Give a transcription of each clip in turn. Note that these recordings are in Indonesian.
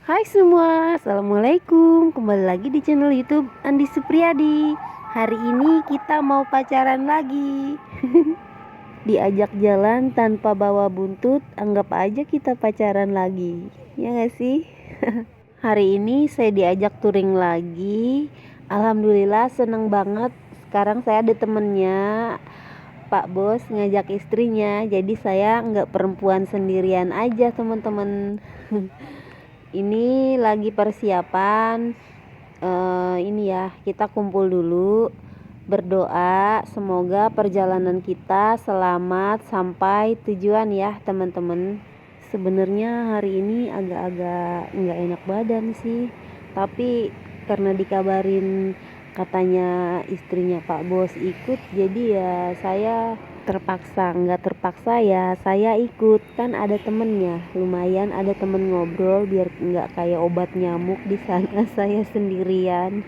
Hai semua, Assalamualaikum. Kembali lagi di channel YouTube Andi Supriyadi. Hari ini kita mau pacaran lagi. Diajak jalan tanpa bawa buntut, anggap aja kita pacaran lagi. Ya gak sih? Hari ini saya diajak touring lagi. Alhamdulillah seneng banget. Sekarang saya ada temennya, Pak Bos ngajak istrinya. Jadi saya nggak perempuan sendirian aja teman-teman. Ini lagi persiapan. Ini ya, kita kumpul dulu, berdoa semoga perjalanan kita selamat sampai tujuan ya teman-teman. Sebenarnya hari ini agak-agak nggak enak badan sih, tapi karena dikabarin katanya istrinya Pak Bos ikut, jadi ya saya terpaksa. Nggak terpaksa ya saya ikut, kan ada temennya, lumayan ada temen ngobrol biar nggak kayak obat nyamuk di sana saya sendirian.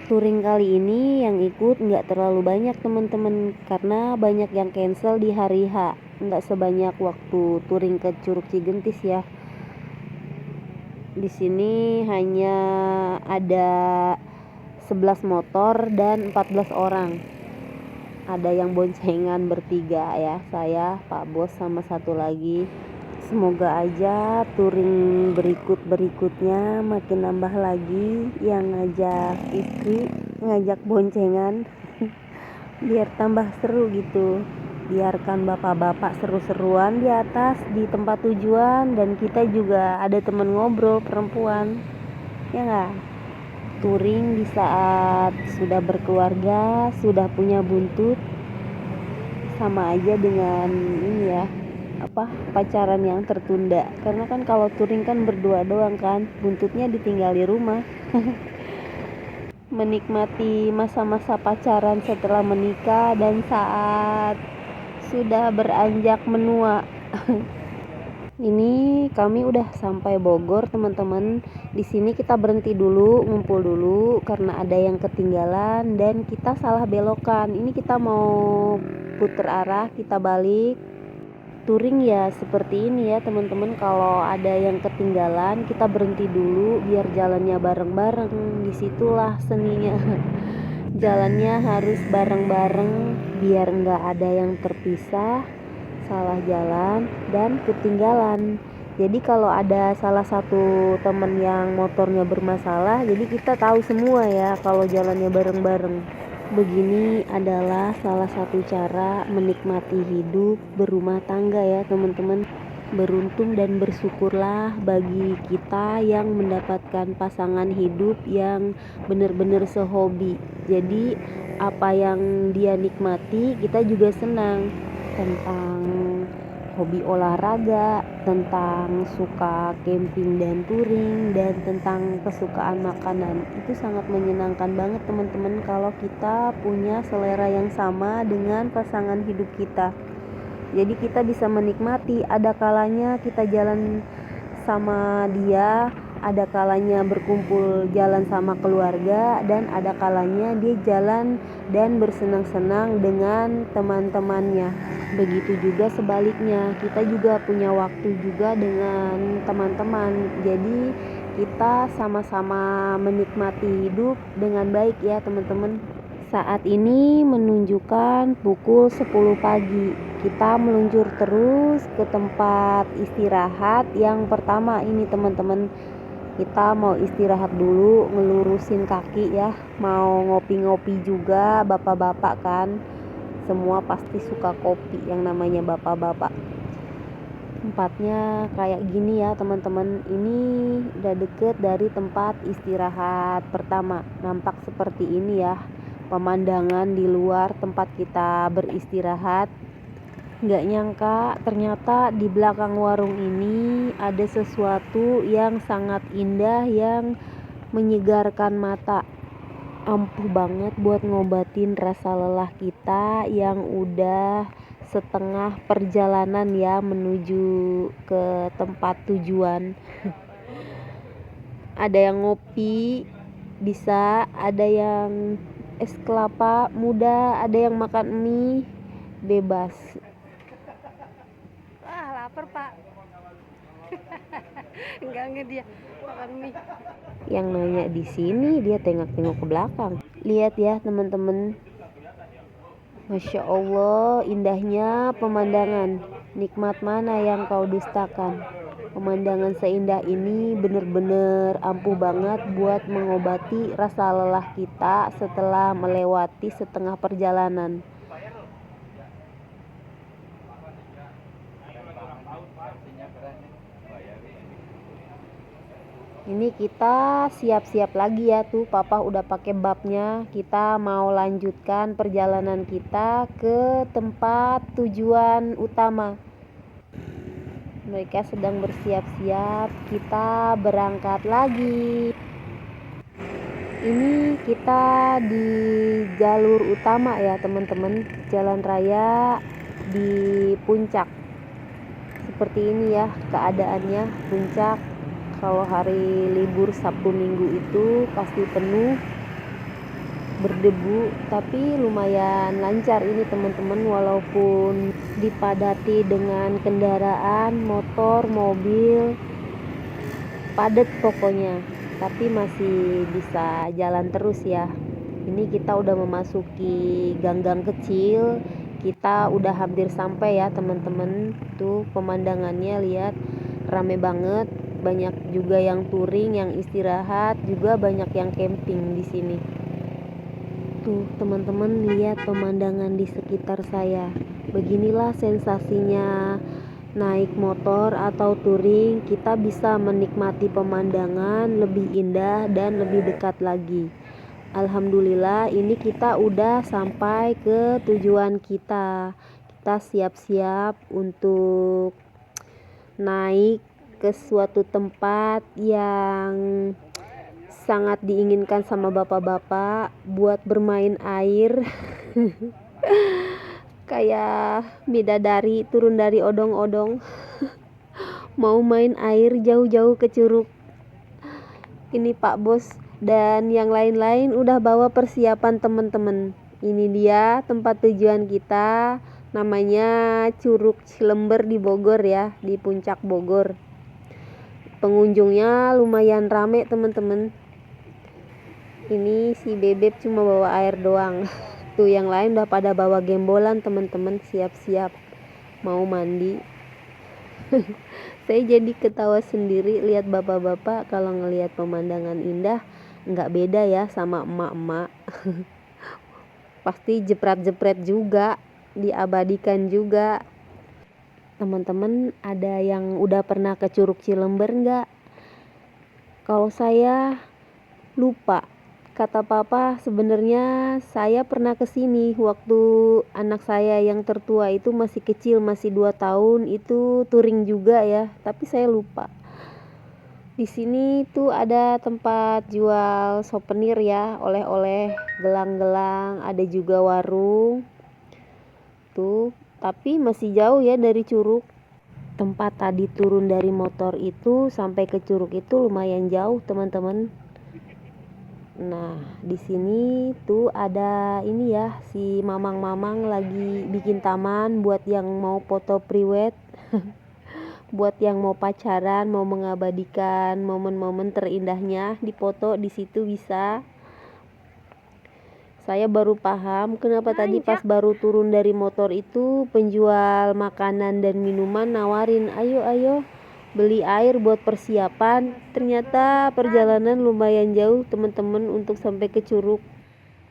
Touring kali ini yang ikut nggak terlalu banyak teman-teman, karena banyak yang cancel di hari H, nggak sebanyak waktu touring ke Curug Cigentis ya. Di sini hanya ada 11 motor dan 14 orang. Ada yang boncengan bertiga ya, saya, Pak Bos sama satu lagi. Semoga aja touring berikutnya makin nambah lagi yang ngajak istri, ngajak boncengan. Biar tambah seru gitu. Biarkan bapak-bapak seru-seruan di atas di tempat tujuan, dan kita juga ada temen ngobrol perempuan. Ya nggak? Touring di saat sudah berkeluarga, sudah punya buntut, sama aja dengan ini ya, pacaran yang tertunda. Karena kan kalau touring kan berdua doang kan, buntutnya ditinggal di rumah. Menikmati masa-masa pacaran setelah menikah dan saat sudah beranjak menua. Ini kami udah sampai Bogor teman-teman. Di sini kita berhenti dulu, ngumpul dulu karena ada yang ketinggalan dan kita salah belokan. Ini kita mau puter arah, kita balik. Touring ya seperti ini ya teman-teman, kalau ada yang ketinggalan kita berhenti dulu biar jalannya bareng-bareng. Disitulah seninya. Jalannya harus bareng-bareng biar nggak ada yang terpisah, salah jalan dan ketinggalan. Jadi kalau ada salah satu teman yang motornya bermasalah, jadi kita tahu semua ya kalau jalannya bareng-bareng. Begini adalah salah satu cara menikmati hidup berumah tangga ya teman-teman. Beruntung dan bersyukurlah bagi kita yang mendapatkan pasangan hidup yang benar-benar sehobi. Jadi apa yang dia nikmati kita juga senang. Tentang hobi olahraga, tentang suka camping dan touring, dan tentang kesukaan makanan. Itu sangat menyenangkan banget teman-teman kalau kita punya selera yang sama dengan pasangan hidup kita. Jadi kita bisa menikmati, ada kalanya kita jalan sama dia, ada kalanya berkumpul jalan sama keluarga, dan ada kalanya dia jalan dan bersenang-senang dengan teman-temannya. Begitu juga sebaliknya, kita juga punya waktu juga dengan teman-teman. Jadi kita sama-sama menikmati hidup dengan baik ya teman-teman. Saat ini menunjukkan pukul 10 pagi. Kita meluncur terus ke tempat istirahat yang pertama ini teman-teman. Kita mau istirahat dulu, ngelurusin kaki ya. Mau ngopi-ngopi juga, bapak-bapak kan. Semua pasti suka kopi yang namanya bapak-bapak. Tempatnya kayak gini ya teman-teman. Ini udah deket dari tempat istirahat pertama. Nampak seperti ini ya pemandangan di luar tempat kita beristirahat. Nggak nyangka ternyata di belakang warung ini ada sesuatu yang sangat indah yang menyegarkan mata. Ampuh banget buat ngobatin rasa lelah kita yang udah setengah perjalanan ya menuju ke tempat tujuan. Ada yang ngopi, bisa ada yang es kelapa muda, ada yang makan mie, bebas. Wah, lapar, Pak. enggak dia makan mie. Yang nanya di sini dia tengok-tengok ke belakang. Lihat ya teman-teman, Masya Allah, indahnya pemandangan. Nikmat mana yang kau dustakan? Pemandangan seindah ini benar-benar ampuh banget buat mengobati rasa lelah kita setelah melewati setengah perjalanan. Ini kita siap-siap lagi ya, tuh papa udah pakai babnya. Kita mau lanjutkan perjalanan kita ke tempat tujuan utama. Mereka sedang bersiap-siap, kita berangkat lagi. Ini kita di jalur utama ya teman-teman, jalan raya di puncak. Seperti ini ya keadaannya, puncak. Kalau hari libur Sabtu Minggu itu pasti penuh, berdebu, tapi lumayan lancar ini teman-teman, walaupun dipadati dengan kendaraan, motor, mobil, padat pokoknya, tapi masih bisa jalan terus ya. Ini kita udah memasuki gang-gang kecil, kita udah hampir sampai ya teman-teman. Tuh pemandangannya, lihat, rame banget. Banyak juga yang touring, yang istirahat, juga banyak yang camping di sini. Tuh teman-teman, lihat pemandangan di sekitar saya. Beginilah sensasinya naik motor atau touring. Kita bisa menikmati pemandangan lebih indah dan lebih dekat lagi. Alhamdulillah, ini kita udah sampai ke tujuan kita. Kita siap-siap untuk naik ke suatu tempat yang sangat diinginkan sama bapak-bapak buat bermain air. Kayak bidadari turun dari odong-odong. Mau main air jauh-jauh ke curug. Ini Pak Bos dan yang lain-lain udah bawa persiapan teman-teman. Ini dia tempat tujuan kita, namanya Curug Cilember di Bogor ya, di puncak Bogor. Pengunjungnya lumayan rame teman-teman. Ini si Bebek cuma bawa air doang. Tuh yang lain udah pada bawa gembolan teman-teman, siap-siap mau mandi. Saya jadi ketawa sendiri lihat bapak-bapak kalau ngelihat pemandangan indah, nggak beda ya sama emak-emak. Pasti jepret-jepret juga, diabadikan juga. Teman-teman, ada yang udah pernah ke Curug Cilember nggak? Kalau saya lupa. Kata papa, sebenarnya saya pernah ke sini waktu anak saya yang tertua itu masih kecil, masih 2 tahun, itu touring juga ya, tapi saya lupa. Di sini tuh ada tempat jual souvenir ya, oleh-oleh, gelang-gelang, ada juga warung. Tuh, tapi masih jauh ya dari curug. Tempat tadi turun dari motor itu sampai ke curug itu lumayan jauh teman-teman. Nah di sini tuh ada ini ya, si mamang-mamang lagi bikin taman buat yang mau foto priwet. Buat yang mau pacaran, mau mengabadikan momen-momen terindahnya di foto di situ bisa. Saya baru paham kenapa tadi pas baru turun dari motor itu penjual makanan dan minuman nawarin, ayo beli air buat persiapan. Ternyata perjalanan lumayan jauh teman-teman untuk sampai ke curug.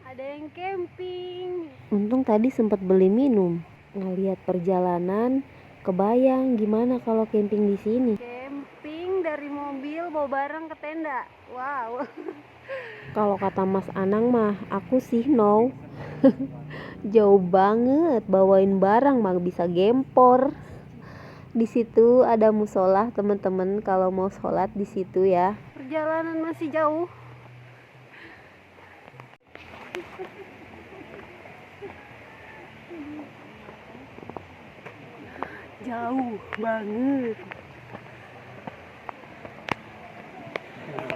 Ada yang camping. Untung tadi sempat beli minum. Ngelihat perjalanan, kebayang gimana kalau camping di sini. Camping dari mobil bawa barang ke tenda. Wow. Kalau kata Mas Anang mah, aku sih no. Jauh banget, bawain barang mah bisa gempor. Di situ ada musola teman-teman, kalau mau sholat di situ ya. Perjalanan masih jauh. Jauh banget.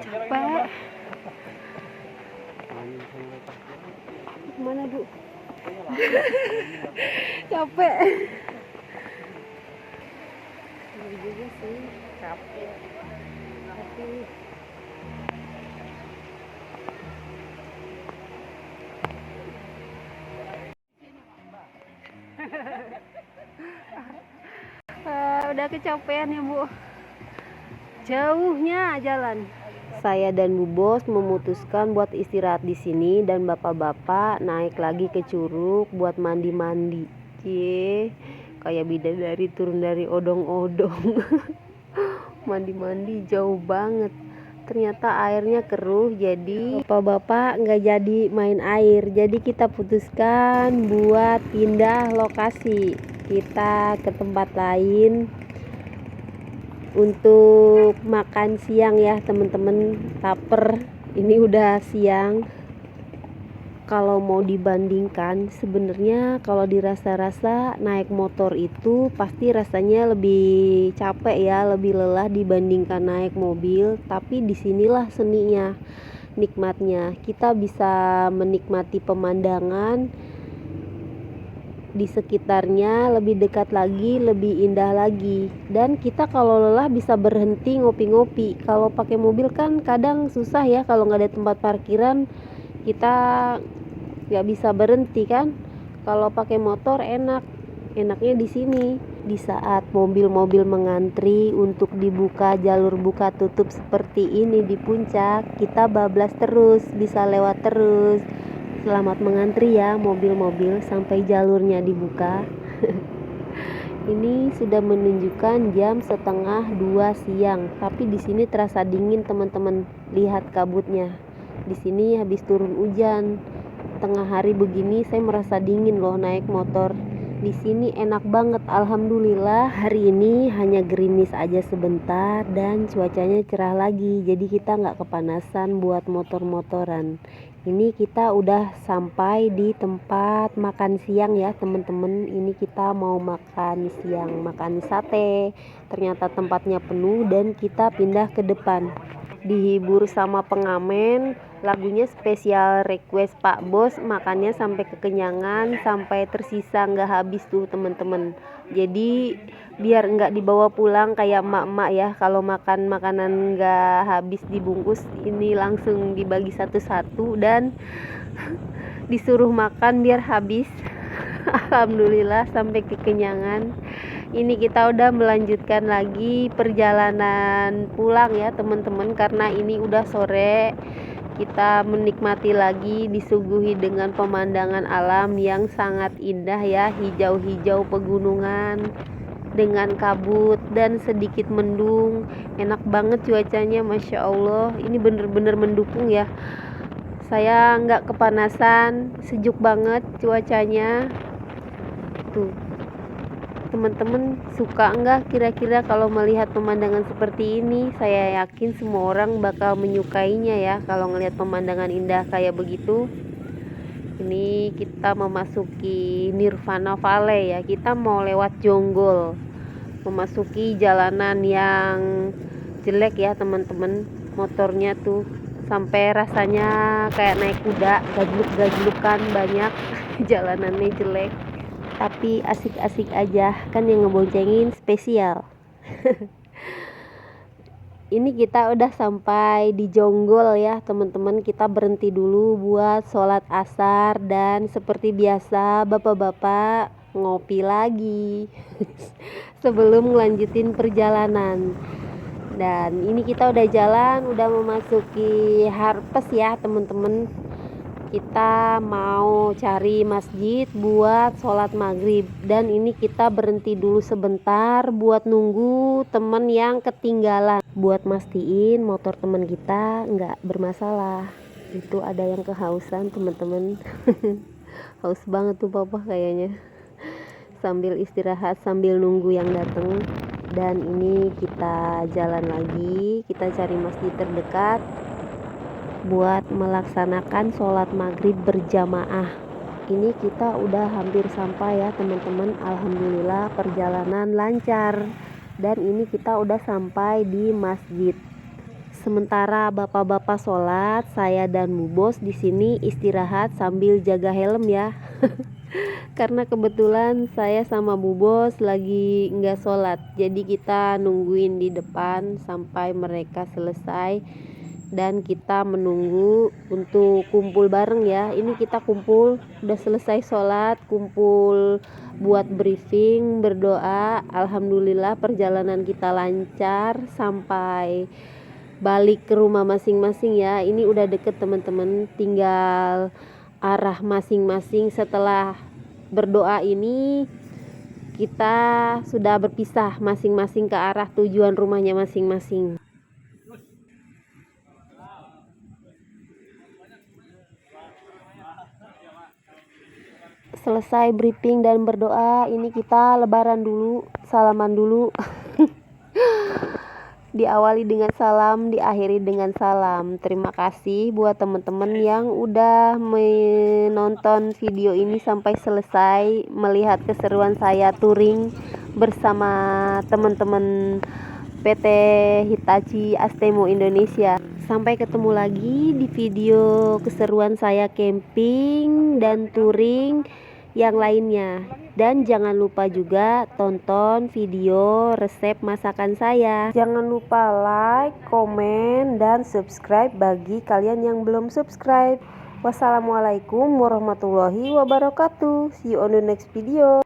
Capek. Mana Bu? Capek. Juga sih, capek. Udah kecapean ya Bu, jauhnya jalan. Saya dan Bu Bos memutuskan buat istirahat di sini dan bapak-bapak naik lagi ke curug buat mandi-mandi. Kayak bidadari turun dari odong-odong. Mandi-mandi jauh banget. Ternyata airnya keruh, jadi bapak-bapak nggak jadi main air. Jadi kita putuskan buat pindah lokasi. Kita ke tempat lain untuk makan siang ya teman-teman. Taper, ini udah siang. Kalau mau dibandingkan, sebenarnya kalau dirasa-rasa naik motor itu pasti rasanya lebih capek ya, lebih lelah dibandingkan naik mobil. Tapi disinilah seninya, nikmatnya. Kita bisa menikmati pemandangan di sekitarnya lebih dekat lagi, lebih indah lagi. Dan kita kalau lelah bisa berhenti ngopi-ngopi. Kalau pakai mobil kan kadang susah ya, kalau nggak ada tempat parkiran kita nggak bisa berhenti kan. Kalau pakai motor enaknya di sini. Di saat mobil-mobil mengantri untuk dibuka jalur buka tutup seperti ini di puncak, kita bablas terus, bisa lewat terus. Selamat mengantri ya mobil-mobil sampai jalurnya dibuka. Ini sudah menunjukkan jam 1:30 siang, tapi di sini terasa dingin teman-teman. Lihat kabutnya. Di sini habis turun hujan. Tengah hari begini saya merasa dingin loh naik motor. Di sini enak banget, alhamdulillah. Hari ini hanya gerimis aja sebentar dan cuacanya cerah lagi, jadi kita nggak kepanasan buat motor-motoran. Ini kita udah sampai di tempat makan siang ya teman-teman. Ini kita mau makan siang, makan sate. Ternyata tempatnya penuh dan kita pindah ke depan. Dihibur sama pengamen, lagunya spesial request Pak Bos, makannya sampai kekenyangan, sampai tersisa nggak habis tuh teman-teman. Jadi biar nggak dibawa pulang kayak emak-emak ya, kalau makan makanan nggak habis dibungkus, ini langsung dibagi satu-satu dan disuruh makan biar habis. Alhamdulillah sampai kekenyangan. Ini kita udah melanjutkan lagi perjalanan pulang ya teman-teman, karena ini udah sore. Kita menikmati lagi, disuguhi dengan pemandangan alam yang sangat indah ya, hijau-hijau pegunungan dengan kabut dan sedikit mendung. Enak banget cuacanya, Masya Allah. Ini bener-bener mendukung ya. Saya nggak kepanasan, sejuk banget cuacanya. Tuh, teman-teman suka nggak kira-kira kalau melihat pemandangan seperti ini? Saya yakin semua orang bakal menyukainya ya kalau ngelihat pemandangan indah kayak begitu. Ini kita memasuki Nirvana Valley ya, kita mau lewat Jonggol, memasuki jalanan yang jelek ya teman-teman. Motornya tuh sampai rasanya kayak naik kuda, gagluk-gaglukan banyak. Jalanannya jelek tapi asik-asik aja kan, yang ngeboncengin spesial. Ini kita udah sampai di Jonggol ya teman-teman. Kita berhenti dulu buat sholat asar dan seperti biasa bapak-bapak ngopi lagi sebelum ngelanjutin perjalanan. Dan ini kita udah jalan, udah memasuki Harpes ya teman-teman. Kita mau cari masjid buat sholat maghrib. Dan ini kita berhenti dulu sebentar buat nunggu temen yang ketinggalan, buat mastiin motor temen kita nggak bermasalah. Itu ada yang kehausan teman-teman. Haus banget tuh papa kayaknya, sambil istirahat sambil nunggu yang datang. Dan ini kita jalan lagi, kita cari masjid terdekat buat melaksanakan sholat maghrib berjamaah. Ini kita udah hampir sampai ya teman-teman. Alhamdulillah perjalanan lancar. Dan ini kita udah sampai di masjid. Sementara bapak-bapak sholat, saya dan Bu Bos di sini istirahat sambil jaga helm ya. Karena kebetulan saya sama Bu Bos lagi nggak sholat, jadi kita nungguin di depan sampai mereka selesai dan kita menunggu untuk kumpul bareng ya. Ini kita kumpul udah selesai sholat, kumpul buat briefing, berdoa. Alhamdulillah perjalanan kita lancar sampai balik ke rumah masing-masing ya. Ini udah deket teman-teman, tinggal arah masing-masing. Setelah berdoa ini kita sudah berpisah masing-masing ke arah tujuan rumahnya masing-masing. Selesai briefing dan berdoa, ini kita lebaran dulu, salaman dulu. Diawali dengan salam, diakhiri dengan salam. Terima kasih buat teman-teman yang udah menonton video ini sampai selesai, melihat keseruan saya touring bersama teman-teman PT Hitachi Astemo Indonesia. Sampai ketemu lagi di video keseruan saya camping dan touring yang lainnya. Dan jangan lupa juga tonton video resep masakan saya. Jangan lupa like, komen, dan subscribe bagi kalian yang belum subscribe. Wassalamualaikum warahmatullahi wabarakatuh. See you on the next video.